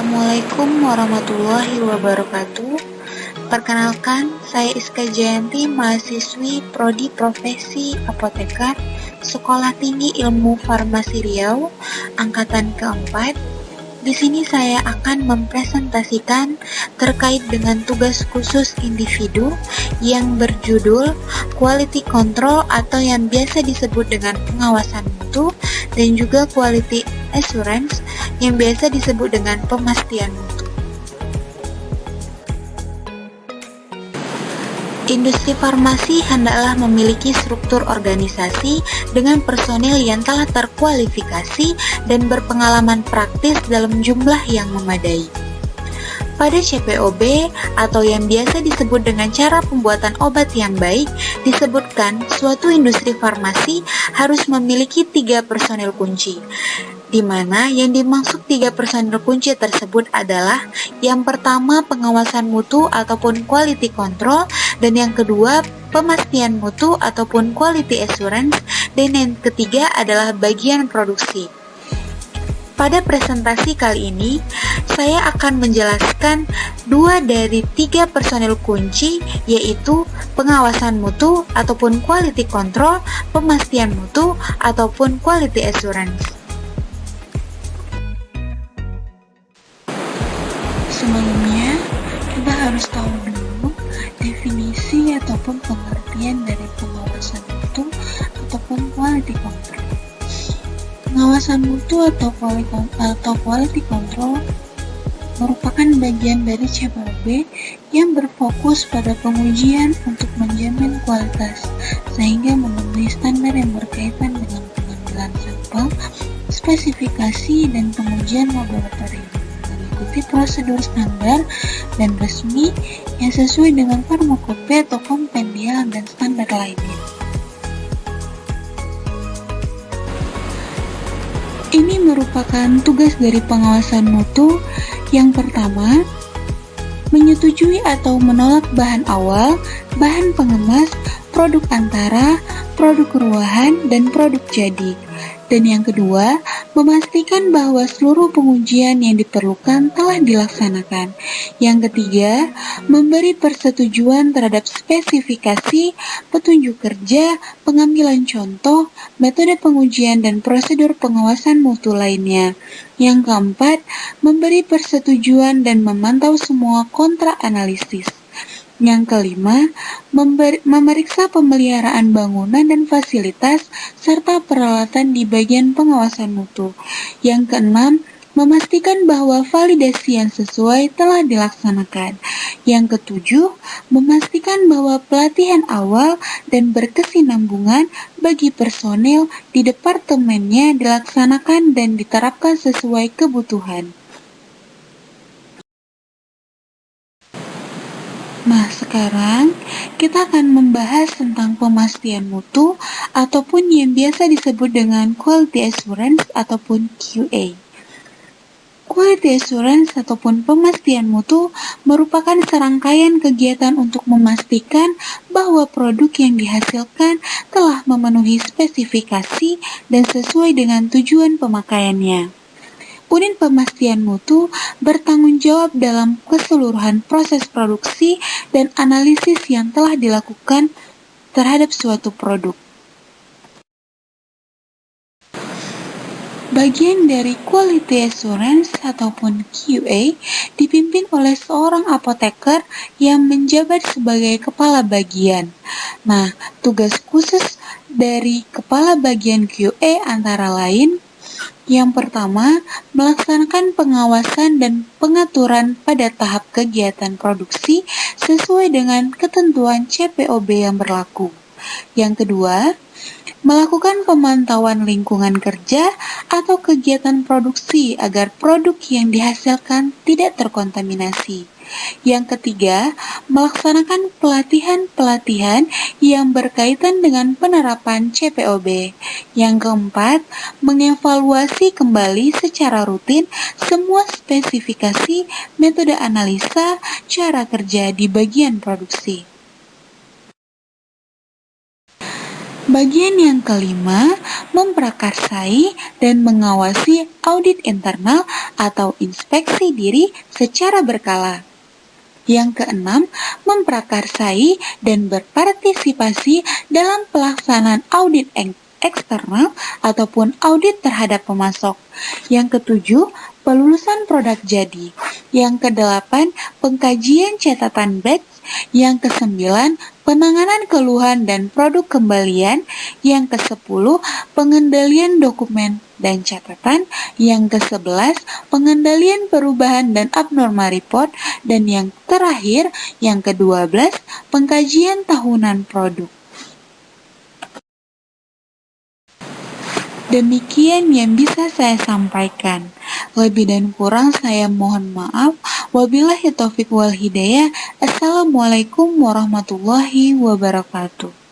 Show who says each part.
Speaker 1: Assalamualaikum warahmatullahi wabarakatuh. Perkenalkan, saya Iska Jayanti, mahasiswi Prodi Profesi Apoteker, Sekolah Tinggi Ilmu Farmasi Riau, angkatan keempat. Di sini saya akan mempresentasikan terkait dengan tugas khusus individu yang berjudul Quality Control atau yang biasa disebut dengan pengawasan mutu, dan juga Quality Assurance yang biasa disebut dengan pemastian mutu. Industri farmasi hendaklah memiliki struktur organisasi dengan personil yang telah terkualifikasi dan berpengalaman praktis dalam jumlah yang memadai. Pada CPOB atau yang biasa disebut dengan cara pembuatan obat yang baik, disebutkan suatu industri farmasi harus memiliki 3 personil kunci, di mana yang dimaksud 3 personil kunci tersebut adalah yang pertama pengawasan mutu ataupun quality control, dan yang kedua pemastian mutu ataupun quality assurance, dan yang ketiga adalah bagian produksi. Pada presentasi kali ini, saya akan menjelaskan 2 dari 3 personil kunci, yaitu pengawasan mutu ataupun quality control, pemastian mutu ataupun quality assurance. Sebelumnya, kita harus tahu dulu definisi ataupun pengertian dari pengawasan mutu ataupun quality control. Pengawasan mutu atau quality control merupakan bagian dari CPOB yang berfokus pada pengujian untuk menjamin kualitas sehingga memenuhi standar yang berkaitan dengan pengambilan sampel, spesifikasi, dan pengujian laboratorium, mengikuti prosedur standar dan resmi yang sesuai dengan farmakope atau kompendial dan standar lainnya. Ini merupakan tugas dari pengawasan mutu. Yang pertama, menyetujui atau menolak bahan awal, bahan pengemas, produk antara, produk ruahan, dan produk jadi. Dan yang kedua, memastikan bahwa seluruh pengujian yang diperlukan telah dilaksanakan. Yang ketiga, memberi persetujuan terhadap spesifikasi, petunjuk kerja, pengambilan contoh, metode pengujian, dan prosedur pengawasan mutu lainnya. Yang keempat, memberi persetujuan dan memantau semua kontrak analisis. Yang kelima, memeriksa pemeliharaan bangunan dan fasilitas serta peralatan di bagian pengawasan mutu. Yang keenam, memastikan bahwa validasi yang sesuai telah dilaksanakan. Yang ketujuh, memastikan bahwa pelatihan awal dan berkesinambungan bagi personil di departemennya dilaksanakan dan diterapkan sesuai kebutuhan. Nah, sekarang kita akan membahas tentang pemastian mutu ataupun yang biasa disebut dengan Quality Assurance ataupun QA. Quality Assurance ataupun pemastian mutu merupakan serangkaian kegiatan untuk memastikan bahwa produk yang dihasilkan telah memenuhi spesifikasi dan sesuai dengan tujuan pemakaiannya. Unit pemastian mutu bertanggung jawab dalam keseluruhan proses produksi dan analisis yang telah dilakukan terhadap suatu produk. Bagian dari Quality Assurance ataupun QA dipimpin oleh seorang apoteker yang menjabat sebagai kepala bagian. Nah, tugas khusus dari kepala bagian QA antara lain: yang pertama, melaksanakan pengawasan dan pengaturan pada tahap kegiatan produksi sesuai dengan ketentuan CPOB yang berlaku. Yang kedua, melakukan pemantauan lingkungan kerja atau kegiatan produksi agar produk yang dihasilkan tidak terkontaminasi. Yang ketiga, melaksanakan pelatihan-pelatihan yang berkaitan dengan penerapan CPOB. Yang keempat, mengevaluasi kembali secara rutin semua spesifikasi, metode analisa, cara kerja di bagian produksi. Bagian yang kelima, memprakarsai dan mengawasi audit internal atau inspeksi diri secara berkala. Yang keenam, memprakarsai dan berpartisipasi dalam pelaksanaan audit eksternal ataupun audit terhadap pemasok. Yang ketujuh, pelulusan produk jadi. Yang kedelapan, pengkajian catatan batch. Yang kesembilan, penanganan keluhan dan produk kembalian. Yang kesepuluh, pengendalian dokumen dan catatan. Yang kesebelas, pengendalian perubahan dan abnormal report. Dan yang terakhir, yang ke-12, pengkajian tahunan produk. Demikian yang bisa saya sampaikan. Lebih dan kurang saya mohon maaf. Wabillahi taufiq wal hidayah. Assalamualaikum warahmatullahi wabarakatuh.